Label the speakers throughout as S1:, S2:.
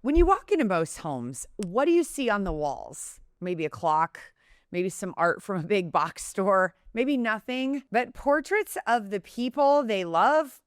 S1: When you walk into most homes, what do you see on the walls? Maybe a clock, maybe some art from a big box store, maybe nothing, but portraits of the people they love?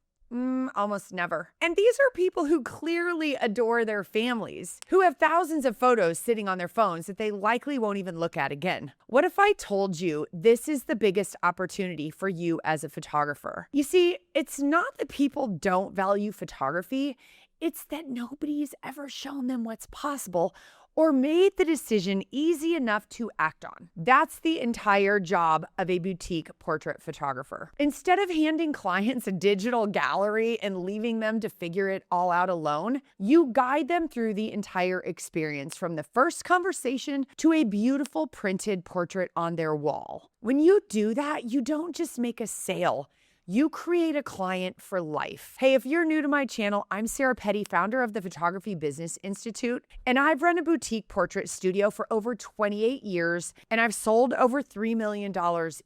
S1: Almost never. And these are people who clearly adore their families, who have thousands of photos sitting on their phones that they likely won't even look at again. What if I told you this is the biggest opportunity for you as a photographer? You see, it's not that people don't value photography, it's that nobody's ever shown them what's possible or made the decision easy enough to act on. That's the entire job of a boutique portrait photographer. Instead of handing clients a digital gallery and leaving them to figure it all out alone, you guide them through the entire experience, from the first conversation to a beautiful printed portrait on their wall. When you do that, you don't just make a sale. You create a client for life. Hey, if you're new to my channel, I'm Sarah Petty, founder of the Photography Business Institute, and I've run a boutique portrait studio for over 28 years, and I've sold over $3 million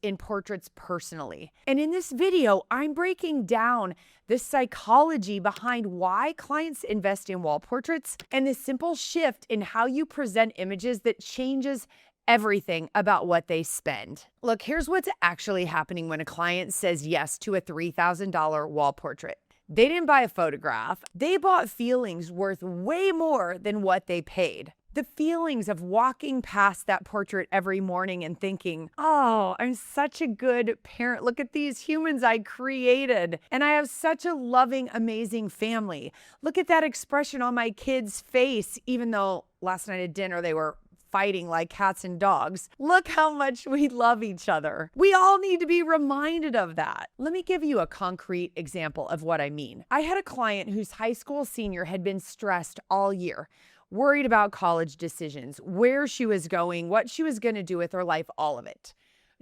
S1: in portraits personally. And in this video, I'm breaking down the psychology behind why clients invest in wall portraits and the simple shift in how you present images that changes everything about what they spend. Look, here's what's actually happening when a client says yes to a $3,000 wall portrait. They didn't buy a photograph. They bought feelings worth way more than what they paid. The feelings of walking past that portrait every morning and thinking, oh, I'm such a good parent. Look at these humans I created. And I have such a loving, amazing family. Look at that expression on my kid's face, even though last night at dinner they were fighting like cats and dogs. Look how much we love each other. We all need to be reminded of that. Let me give you a concrete example of what I mean. I had a client whose high school senior had been stressed all year, worried about college decisions, where she was going, what she was going to do with her life, all of it.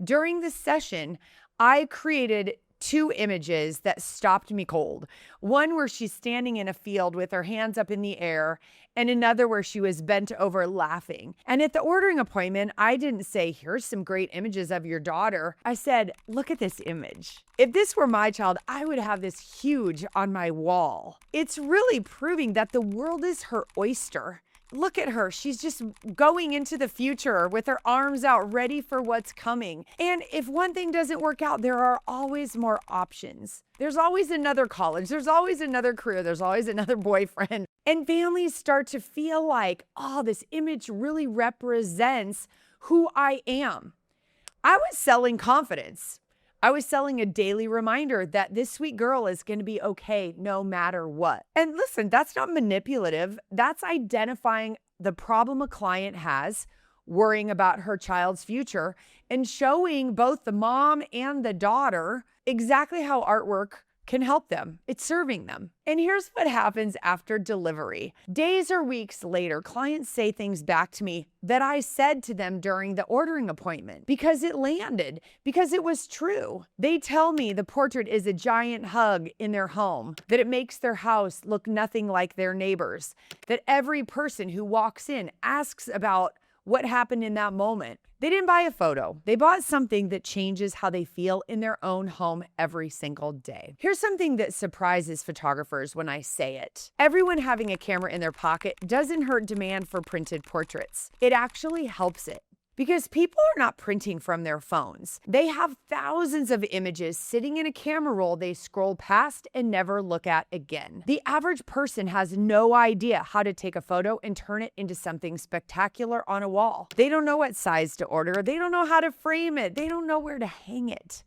S1: During this session, I created two images that stopped me cold. One where she's standing in a field with her hands up in the air, and another where she was bent over laughing. And at the ordering appointment, I didn't say, here's some great images of your daughter. I said, look at this image. If this were my child, I would have this huge on my wall. It's really proving that the world is her oyster. Look at her. She's just going into the future with her arms out, ready for what's coming. And if one thing doesn't work out, there are always more options. There's always another college. There's always another career. There's always another boyfriend. And families start to feel like, oh, this image really represents who I am. I was selling confidence. I was selling a daily reminder that this sweet girl is going to be okay no matter what. And listen, that's not manipulative. That's identifying the problem a client has, worrying about her child's future, and showing both the mom and the daughter exactly how artwork can help them. It's serving them. And here's what happens after delivery. Days or weeks later, clients say things back to me that I said to them during the ordering appointment because it landed, because it was true. They tell me the portrait is a giant hug in their home, that it makes their house look nothing like their neighbors, that every person who walks in asks about what happened in that moment. They didn't buy a photo. They bought something that changes how they feel in their own home every single day. Here's something that surprises photographers when I say it. Everyone having a camera in their pocket doesn't hurt demand for printed portraits. It actually helps it. Because people are not printing from their phones. They have thousands of images sitting in a camera roll they scroll past and never look at again. The average person has no idea how to take a photo and turn it into something spectacular on a wall. They don't know what size to order. They don't know how to frame it. They don't know where to hang it.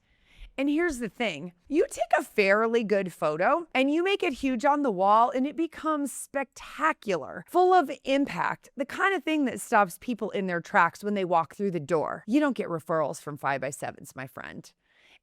S1: And here's the thing, you take a fairly good photo and you make it huge on the wall and it becomes spectacular, full of impact, the kind of thing that stops people in their tracks when they walk through the door. You don't get referrals from 5x7s, my friend.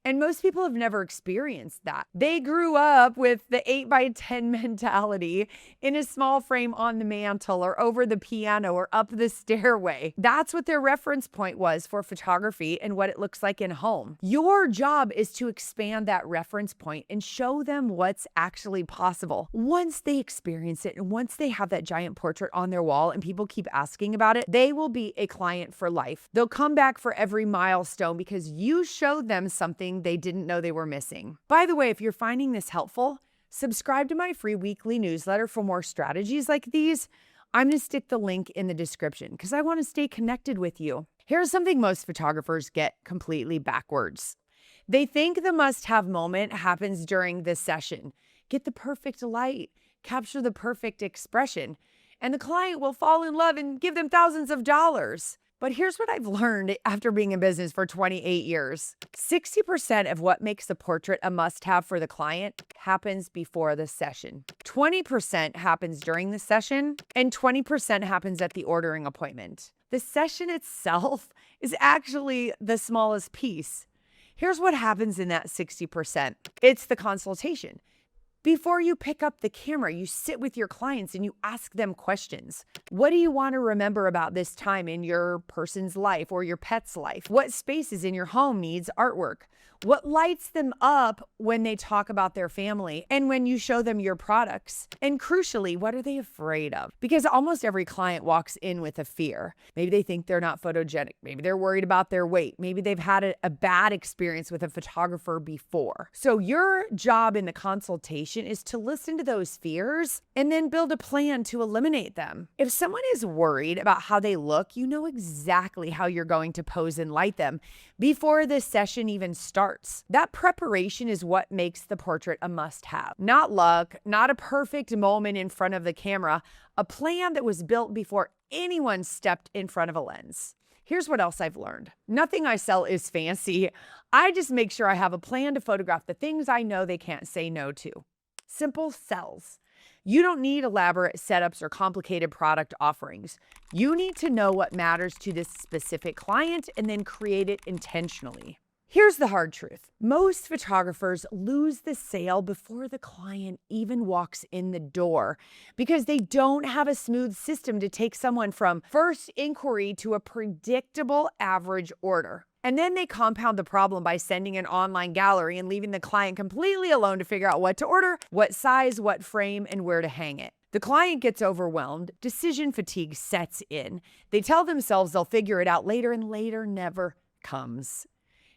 S1: And most people have never experienced that. They grew up with the 8x10 mentality in a small frame on the mantle or over the piano or up the stairway. That's what their reference point was for photography and what it looks like in home. Your job is to expand that reference point and show them what's actually possible. Once they experience it and once they have that giant portrait on their wall and people keep asking about it, they will be a client for life. They'll come back for every milestone because you showed them something they didn't know they were missing. By the way, if you're finding this helpful, subscribe to my free weekly newsletter for more strategies like these. I'm going to stick the link in the description because I want to stay connected with you. Here's something most photographers get completely backwards. They think the must-have moment happens during this session. Get the perfect light, capture the perfect expression, and the client will fall in love and give them thousands of dollars. But here's what I've learned after being in business for 28 years. 60% of what makes a portrait a must-have for the client happens before the session. 20% happens during the session, and 20% happens at the ordering appointment. The session itself is actually the smallest piece. Here's what happens in that 60%. It's the consultation. Before you pick up the camera, you sit with your clients and you ask them questions. What do you want to remember about this time in your person's life or your pet's life? What spaces in your home needs artwork? What lights them up when they talk about their family and when you show them your products? And crucially, what are they afraid of? Because almost every client walks in with a fear. Maybe they think they're not photogenic. Maybe they're worried about their weight. Maybe they've had a bad experience with a photographer before. So your job in the consultation is to listen to those fears and then build a plan to eliminate them. If someone is worried about how they look, you know exactly how you're going to pose and light them before the session even starts. That preparation is what makes the portrait a must-have. Not luck, not a perfect moment in front of the camera, a plan that was built before anyone stepped in front of a lens. Here's what else I've learned. Nothing I sell is fancy. I just make sure I have a plan to photograph the things I know they can't say no to. Simple sells. You don't need elaborate setups or complicated product offerings. You need to know what matters to this specific client and then create it intentionally. Here's the hard truth. Most photographers lose the sale before the client even walks in the door because they don't have a smooth system to take someone from first inquiry to a predictable average order. And then they compound the problem by sending an online gallery and leaving the client completely alone to figure out what to order, what size, what frame, and where to hang it. The client gets overwhelmed. Decision fatigue sets in. They tell themselves they'll figure it out later, and later never comes.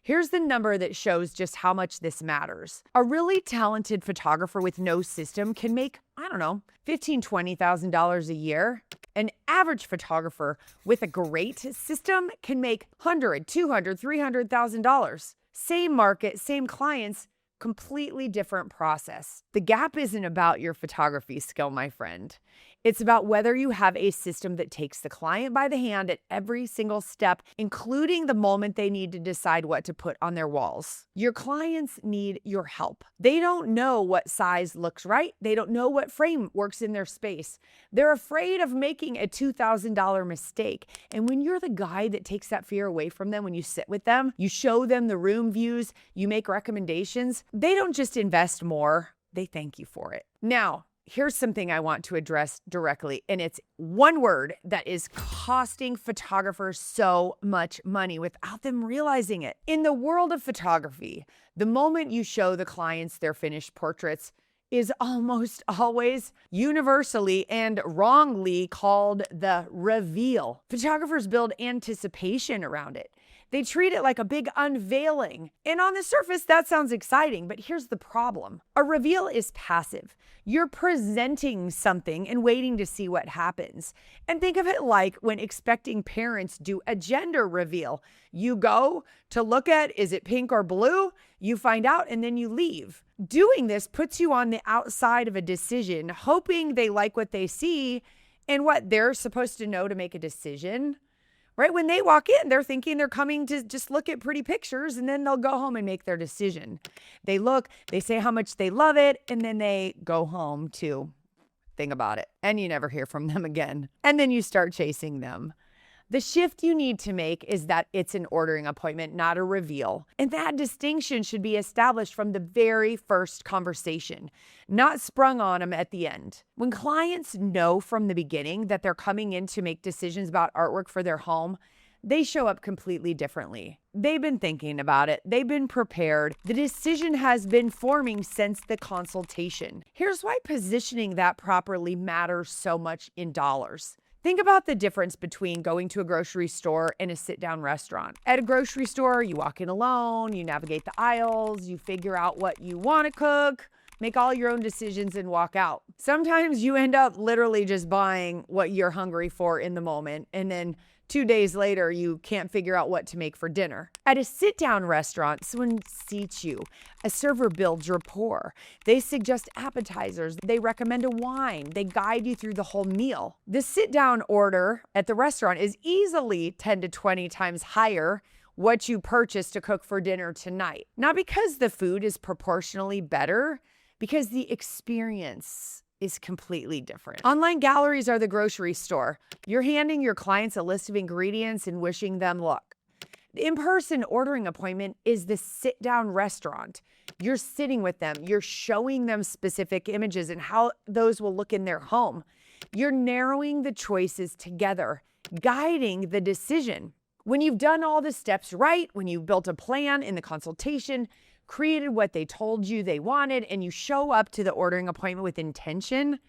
S1: Here's the number that shows just how much this matters. A really talented photographer with no system can make, $15,000, $20,000 a year. An average photographer with a great system can make $100,000, $200,000, $300,000. Same market, same clients, completely different process. The gap isn't about your photography skill, my friend. It's about whether you have a system that takes the client by the hand at every single step, including the moment they need to decide what to put on their walls. Your clients need your help. They don't know what size looks right. They don't know what frame works in their space. They're afraid of making a $2,000 mistake. And when you're the guy that takes that fear away from them, when you sit with them, you show them the room views, you make recommendations, they don't just invest more, they thank you for it. Now, here's something I want to address directly, and it's one word that is costing photographers so much money without them realizing it. In the world of photography, the moment you show the clients their finished portraits is almost always universally and wrongly called the reveal. Photographers build anticipation around it. They treat it like a big unveiling. And on the surface, that sounds exciting, but here's the problem. A reveal is passive. You're presenting something and waiting to see what happens. And think of it like when expecting parents do a gender reveal. You go to look at, is it pink or blue? You find out and then you leave. Doing this puts you on the outside of a decision, hoping they like what they see and what they're supposed to know to make a decision. Right? When they walk in, they're thinking they're coming to just look at pretty pictures, and then they'll go home and make their decision. They look, they say how much they love it, and then they go home to think about it. And you never hear from them again. And then you start chasing them. The shift you need to make is that it's an ordering appointment, not a reveal. And that distinction should be established from the very first conversation, not sprung on them at the end. When clients know from the beginning that they're coming in to make decisions about artwork for their home, they show up completely differently. They've been thinking about it. They've been prepared. The decision has been forming since the consultation. Here's why positioning that properly matters so much in dollars. Think about the difference between going to a grocery store and a sit-down restaurant. At a grocery store, you walk in alone, you navigate the aisles, you figure out what you want to cook, make all your own decisions and walk out. Sometimes you end up literally just buying what you're hungry for in the moment, and then 2 days later, you can't figure out what to make for dinner. At a sit-down restaurant, someone seats you. A server builds rapport. They suggest appetizers. They recommend a wine. They guide you through the whole meal. The sit-down order at the restaurant is easily 10 to 20 times higher what you purchased to cook for dinner tonight. Not because the food is proportionally better, because the experience is completely different. Online galleries are the grocery store. You're handing your clients a list of ingredients and wishing them luck. The in-person ordering appointment is the sit-down restaurant. You're sitting with them. You're showing them specific images and how those will look in their home. You're narrowing the choices together, guiding the decision. When you've done all the steps right, when you've built a plan in the consultation, created what they told you they wanted, and you show up to the ordering appointment with intention,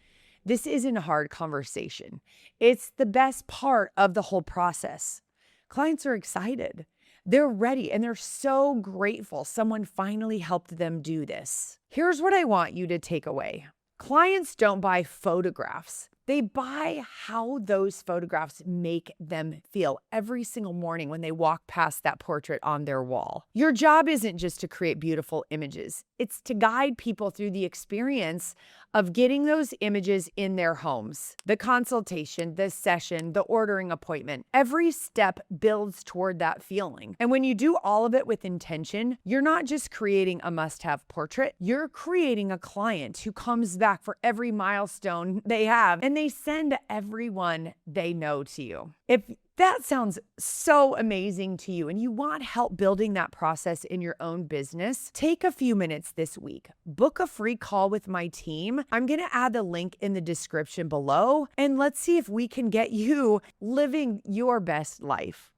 S1: this isn't a hard conversation. It's the best part of the whole process. Clients are excited. They're ready, and they're so grateful someone finally helped them do this. Here's what I want you to take away. Clients don't buy photographs. They buy how those photographs make them feel every single morning when they walk past that portrait on their wall. Your job isn't just to create beautiful images. It's to guide people through the experience of getting those images in their homes. The consultation, the session, the ordering appointment, every step builds toward that feeling. And when you do all of it with intention, you're not just creating a must-have portrait, you're creating a client who comes back for every milestone they have, and they send everyone they know to you. If that sounds so amazing to you and you want help building that process in your own business, take a few minutes this week. Book a free call with my team. I'm going to add the link in the description below, and let's see if we can get you living your best life.